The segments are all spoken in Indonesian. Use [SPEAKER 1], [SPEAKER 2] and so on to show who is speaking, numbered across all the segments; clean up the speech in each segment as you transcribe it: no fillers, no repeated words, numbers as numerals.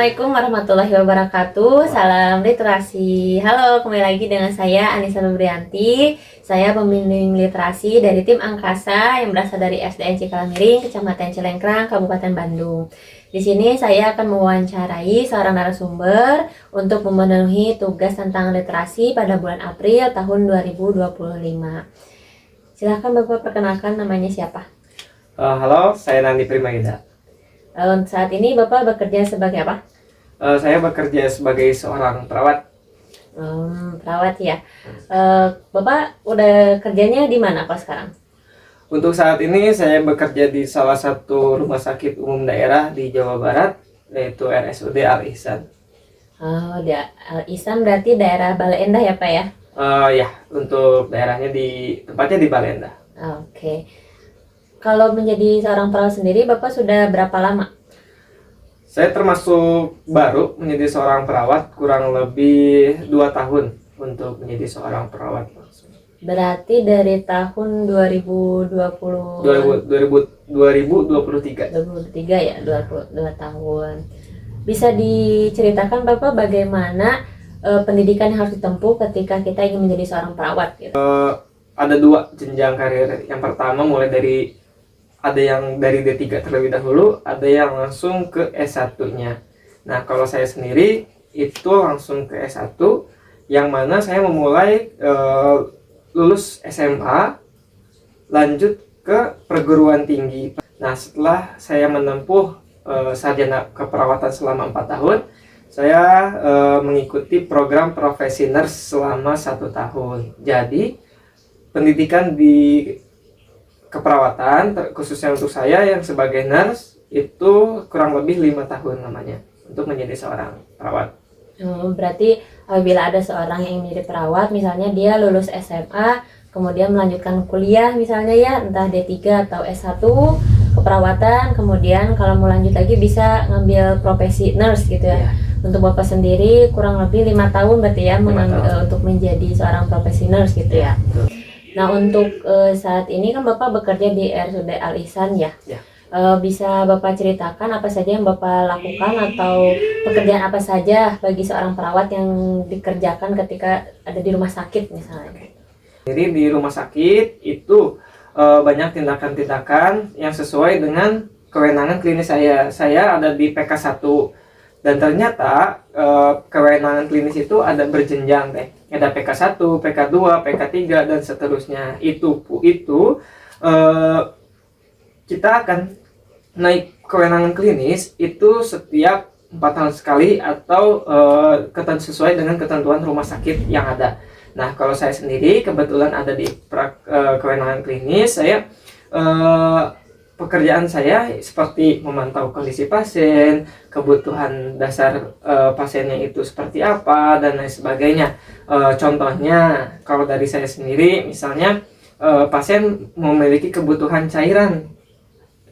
[SPEAKER 1] Assalamualaikum warahmatullahi wabarakatuh. Salam literasi. Halo, kembali lagi dengan saya Anissa Nubrianti. Saya pembimbing literasi dari tim Angkasa yang berasal dari SDN Cikalamiring, Kecamatan Cilengkrang, Kabupaten Bandung. Di sini saya akan mewawancarai seorang narasumber untuk memenuhi tugas tentang literasi pada bulan April tahun 2025. Silahkan Bapak perkenalkan namanya siapa?
[SPEAKER 2] Halo, saya Nandi Primaida.
[SPEAKER 1] Saat ini Bapak bekerja sebagai apa?
[SPEAKER 2] Saya bekerja sebagai seorang perawat.
[SPEAKER 1] Perawat ya. Bapak udah kerjanya di mana Pak sekarang?
[SPEAKER 2] Untuk saat ini saya bekerja di salah satu rumah sakit umum daerah di Jawa Barat, yaitu RSUD Al Ihsan.
[SPEAKER 1] Di Al Ihsan berarti daerah Bale Endah ya Pak ya?
[SPEAKER 2] Ya, untuk daerahnya tempatnya di Balenda.
[SPEAKER 1] Oke. Kalau menjadi seorang perawat sendiri, Bapak sudah berapa lama?
[SPEAKER 2] Saya termasuk baru menjadi seorang perawat, kurang lebih 2 tahun untuk menjadi seorang perawat langsung.
[SPEAKER 1] Berarti dari tahun
[SPEAKER 2] 2023.
[SPEAKER 1] 2023 ya, 22 tahun. Bisa diceritakan Bapak bagaimana pendidikan yang harus ditempuh ketika kita ingin menjadi seorang perawat gitu?
[SPEAKER 2] Ada 2 jenjang karir. Yang pertama ada yang dari D3 terlebih dahulu, ada yang langsung ke S1-nya. Nah, kalau saya sendiri itu langsung ke S1, yang mana saya memulai lulus SMA, lanjut ke perguruan tinggi. Nah, setelah saya menempuh sarjana keperawatan selama 4 tahun, saya mengikuti program profesi nurse selama 1 tahun. Jadi, pendidikan di keperawatan khususnya untuk saya yang sebagai nurse itu kurang lebih 5 tahun namanya untuk menjadi seorang perawat.
[SPEAKER 1] Berarti apabila ada seorang yang ingin menjadi perawat, misalnya dia lulus SMA kemudian melanjutkan kuliah misalnya ya, entah D3 atau S1 keperawatan, kemudian kalau mau lanjut lagi bisa ngambil profesi nurse gitu ya. Untuk Bapak sendiri kurang lebih 5 tahun berarti ya untuk menjadi seorang profesi nurse gitu ya. Nah, untuk saat ini kan Bapak bekerja di RSUD Al Ihsan ya. Bisa Bapak ceritakan apa saja yang Bapak lakukan atau pekerjaan apa saja bagi seorang perawat yang dikerjakan ketika ada di rumah sakit misalnya?
[SPEAKER 2] Jadi di rumah sakit itu banyak tindakan-tindakan yang sesuai dengan kewenangan klinis saya. Saya ada di PK1 dan ternyata kewenangan klinis itu ada berjenjang deh. Ada PK1, PK2, PK3 dan seterusnya. Itu kita akan naik kewenangan klinis itu setiap 4 tahun sekali atau sesuai dengan ketentuan rumah sakit yang ada. Nah, kalau saya sendiri kebetulan ada di kewenangan klinis, saya pekerjaan saya seperti memantau kondisi pasien, kebutuhan dasar pasiennya itu seperti apa, dan lain sebagainya. Contohnya, kalau dari saya sendiri, misalnya pasien memiliki kebutuhan cairan,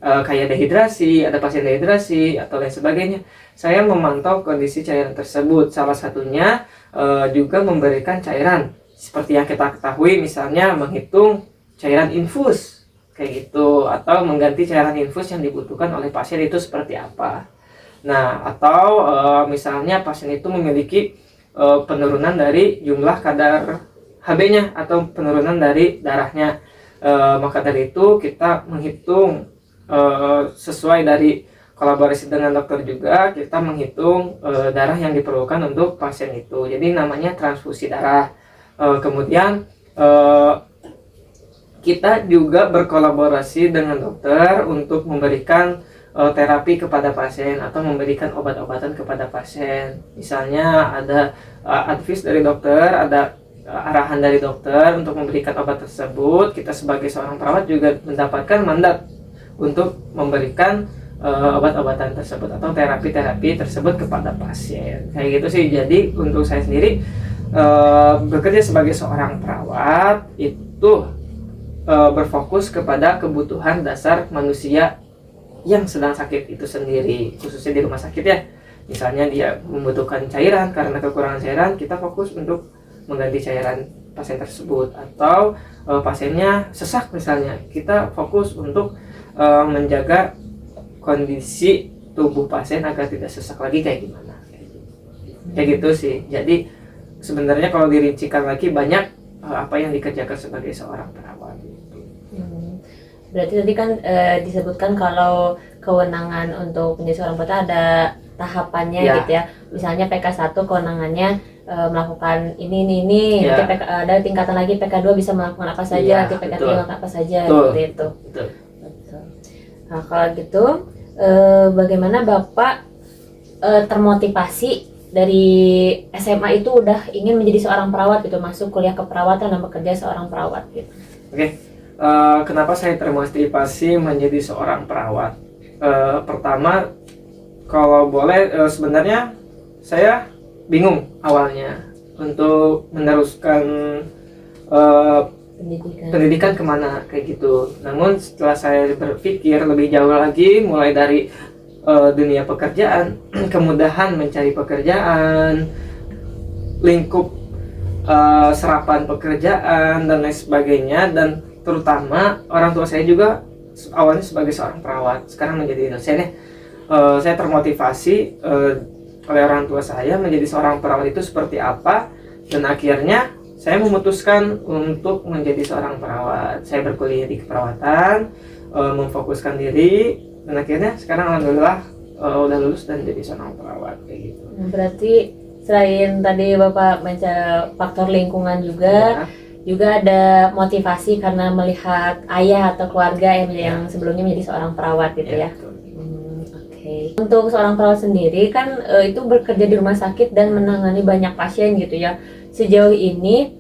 [SPEAKER 2] kayak dehidrasi, ada pasien dehidrasi, atau lain sebagainya. Saya memantau kondisi cairan tersebut. Salah satunya juga memberikan cairan. Seperti yang kita ketahui, misalnya menghitung cairan infus, kayak gitu, atau mengganti cairan infus yang dibutuhkan oleh pasien itu seperti apa. Nah, atau misalnya pasien itu memiliki penurunan dari jumlah kadar Hb-nya atau penurunan dari darahnya, maka dari itu kita menghitung sesuai dari kolaborasi dengan dokter juga, kita menghitung darah yang diperlukan untuk pasien itu. Jadi namanya transfusi darah. Kemudian kita juga berkolaborasi dengan dokter untuk memberikan terapi kepada pasien atau memberikan obat-obatan kepada pasien. Misalnya ada advice dari dokter, ada arahan dari dokter untuk memberikan obat tersebut. Kita sebagai seorang perawat juga mendapatkan mandat untuk memberikan obat-obatan tersebut atau terapi-terapi tersebut kepada pasien. Kayak gitu sih. Jadi untuk saya sendiri bekerja sebagai seorang perawat itu berfokus kepada kebutuhan dasar manusia yang sedang sakit itu sendiri, khususnya di rumah sakit ya. Misalnya dia membutuhkan cairan, karena kekurangan cairan kita fokus untuk mengganti cairan pasien tersebut, atau pasiennya sesak misalnya, kita fokus untuk menjaga kondisi tubuh pasien agar tidak sesak lagi kayak gimana. Kayak gitu sih. Jadi sebenarnya kalau dirincikan lagi banyak apa yang dikerjakan sebagai seorang perawat gitu.
[SPEAKER 1] Berarti tadi kan disebutkan kalau kewenangan untuk menjadi seorang perawat ada tahapannya
[SPEAKER 2] Ya.
[SPEAKER 1] gitu ya. Misalnya PK1 kewenangannya melakukan ini.
[SPEAKER 2] Ya.
[SPEAKER 1] Nanti ada tingkatan lagi PK2 bisa melakukan apa saja,
[SPEAKER 2] Ya,
[SPEAKER 1] nanti PK3
[SPEAKER 2] betul.
[SPEAKER 1] melakukan apa saja
[SPEAKER 2] Betul.
[SPEAKER 1] seperti itu.
[SPEAKER 2] Betul.
[SPEAKER 1] Betul. Nah, kalau gitu bagaimana Bapak termotivasi dari SMA itu udah ingin menjadi seorang perawat gitu, masuk kuliah keperawatan dan bekerja seorang perawat gitu.
[SPEAKER 2] Oke. Kenapa saya termotivasi menjadi seorang perawat? Pertama, kalau boleh, sebenarnya saya bingung awalnya untuk meneruskan pendidikan kemana kayak gitu. Namun setelah saya berpikir lebih jauh lagi, mulai dari dunia pekerjaan, kemudahan mencari pekerjaan, lingkup serapan pekerjaan dan lain sebagainya, dan terutama orang tua saya juga awalnya sebagai seorang perawat, sekarang menjadi dosen ya. Saya termotivasi oleh orang tua saya menjadi seorang perawat itu seperti apa, dan akhirnya saya memutuskan untuk menjadi seorang perawat. Saya berkuliah di keperawatan, memfokuskan diri, dan akhirnya sekarang alhamdulillah udah lulus dan jadi seorang perawat kayak gitu.
[SPEAKER 1] Berarti selain tadi Bapak mencari faktor lingkungan juga, juga ada motivasi karena melihat ayah atau keluarga yang sebelumnya menjadi seorang perawat gitu ya. Oke. Untuk seorang perawat sendiri kan itu bekerja di rumah sakit dan menangani banyak pasien gitu ya. Sejauh ini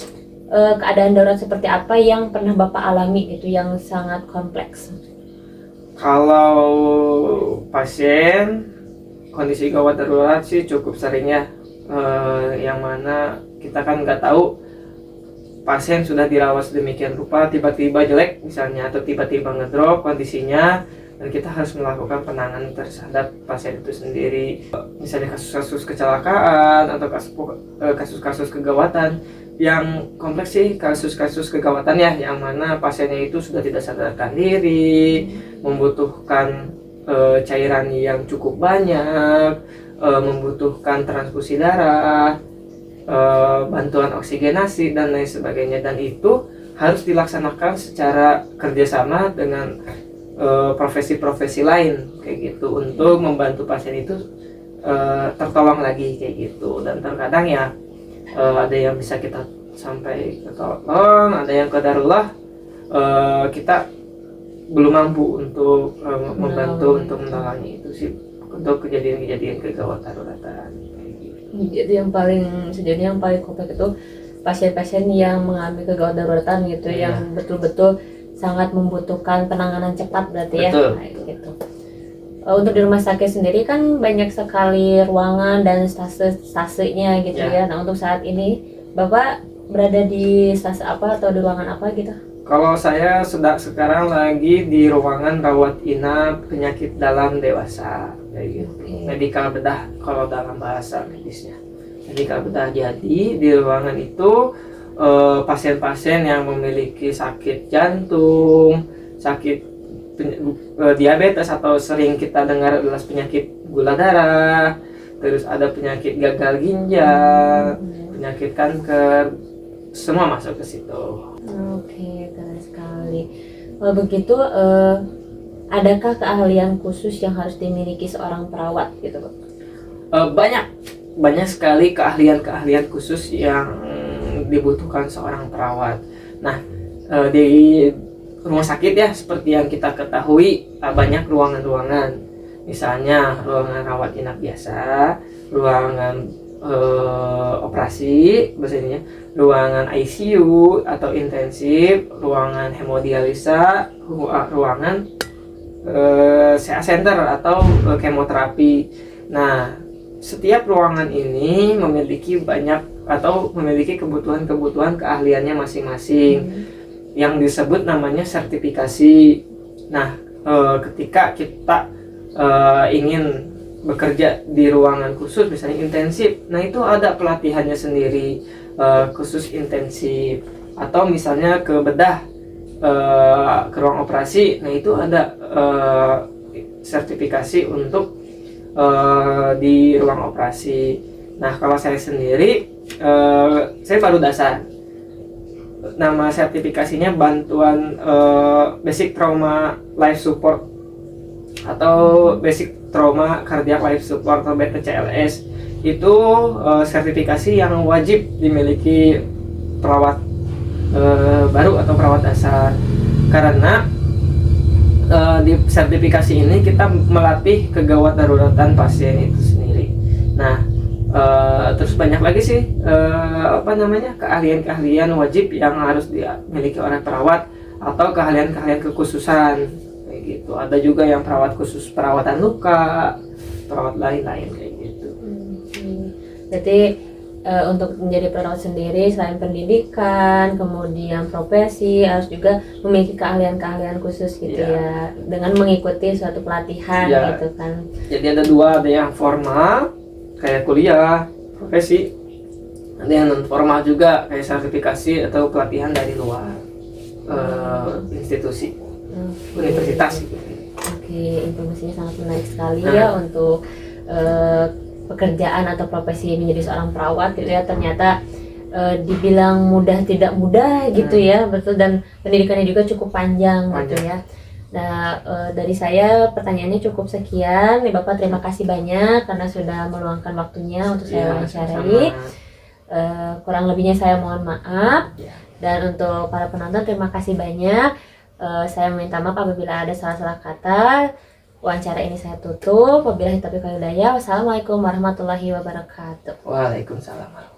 [SPEAKER 1] keadaan darurat seperti apa yang pernah Bapak alami gitu yang sangat kompleks?
[SPEAKER 2] Kalau pasien kondisi gawat darurat sih cukup sering ya, yang mana kita kan nggak tahu pasien sudah dirawat sedemikian rupa tiba-tiba jelek misalnya, atau tiba-tiba ngedrop kondisinya, dan kita harus melakukan penanganan terhadap pasien itu sendiri. Misalnya kasus-kasus kecelakaan atau kasus-kasus kegawatan. Yang kompleks sih kasus-kasus kegawatan ya, yang mana pasiennya itu sudah tidak sadarkan diri, membutuhkan cairan yang cukup banyak, membutuhkan transfusi darah, bantuan oksigenasi dan lain sebagainya, dan itu harus dilaksanakan secara kerjasama dengan profesi-profesi lain kayak gitu untuk membantu pasien itu tertolong lagi kayak gitu. Dan terkadang ya ada yang bisa kita sampai ketolong, ada yang qadarullah kita belum mampu untuk membantu untuk menolongnya. Itu sih untuk kejadian-kejadian kegawat daruratan kayak gitu.
[SPEAKER 1] Itu yang paling sejauh yang paling kompleks itu pasien-pasien yang mengalami kegawat daruratan gitu, yang betul-betul sangat membutuhkan penanganan cepat berarti ya. Nah, gitu. Untuk di rumah sakit sendiri kan banyak sekali ruangan dan stase-stasenya gitu ya. Nah, untuk saat ini Bapak berada di stase apa atau di ruangan apa gitu?
[SPEAKER 2] Kalau saya sekarang lagi di ruangan rawat inap penyakit dalam dewasa kayak gitu. Medikal bedah kalau dalam bahasa medisnya. Medikal bedah. Jadi di ruangan itu pasien-pasien yang memiliki sakit jantung, sakit diabetes, atau sering kita dengar adalah penyakit gula darah, terus ada penyakit gagal ginjal, penyakit kanker, semua masuk ke situ.
[SPEAKER 1] Oke, keren sekali. Kalau begitu, adakah keahlian khusus yang harus dimiliki seorang perawat gitu, Pak?
[SPEAKER 2] Banyak sekali keahlian khusus yang dibutuhkan seorang perawat. Nah, di rumah sakit ya, seperti yang kita ketahui, banyak ruangan-ruangan. Misalnya ruangan rawat inap biasa, ruangan operasi bahasanya, ruangan ICU atau intensif, ruangan hemodialisa, ruangan CA center atau kemoterapi. Nah, setiap ruangan ini memiliki kebutuhan keahliannya masing-masing, yang disebut namanya sertifikasi. Nah, ketika kita ingin bekerja di ruangan khusus, misalnya intensif, nah itu ada pelatihannya sendiri, khusus intensif. Atau misalnya ke bedah, ke ruang operasi, nah itu ada sertifikasi untuk di ruang operasi. Nah, kalau saya sendiri, saya baru dasar. Nama sertifikasinya bantuan Basic Trauma Life Support atau Basic Trauma Cardiac Life Support atau BPCLS. Itu sertifikasi yang wajib dimiliki perawat baru atau perawat dasar, karena di sertifikasi ini kita melatih kegawat daruratan pasien itu sendiri. Nah, terus banyak lagi sih keahlian-keahlian wajib yang harus dimiliki oleh perawat atau keahlian-keahlian kekhususan kayak gitu. Ada juga yang perawat khusus perawatan luka, perawat lain-lain kayak gitu.
[SPEAKER 1] Berarti untuk menjadi perawat sendiri selain pendidikan, kemudian profesi, harus juga memiliki keahlian-keahlian khusus gitu ya, dengan mengikuti suatu pelatihan gitu kan.
[SPEAKER 2] Jadi ada dua, ada yang formal kayak kuliah, profesi, ada yang non formal juga kayak sertifikasi atau pelatihan dari luar institusi universitas gitu.
[SPEAKER 1] Oke, informasinya sangat menarik sekali ya untuk pekerjaan atau profesi menjadi seorang perawat gitu ya. Ternyata dibilang mudah tidak mudah gitu ya, betul, dan pendidikannya juga cukup panjang gitu ya. Nah, dari saya pertanyaannya cukup sekian. Bapak terima kasih banyak karena sudah meluangkan waktunya untuk saya wawancarai. Kurang lebihnya saya mohon maaf. Dan untuk para penonton terima kasih banyak. Saya meminta maaf apabila ada salah-salah kata. Wawancara ini saya tutup. Wabillahi taufiq wal hidayah. Wassalamualaikum warahmatullahi wabarakatuh.
[SPEAKER 2] Waalaikumsalam.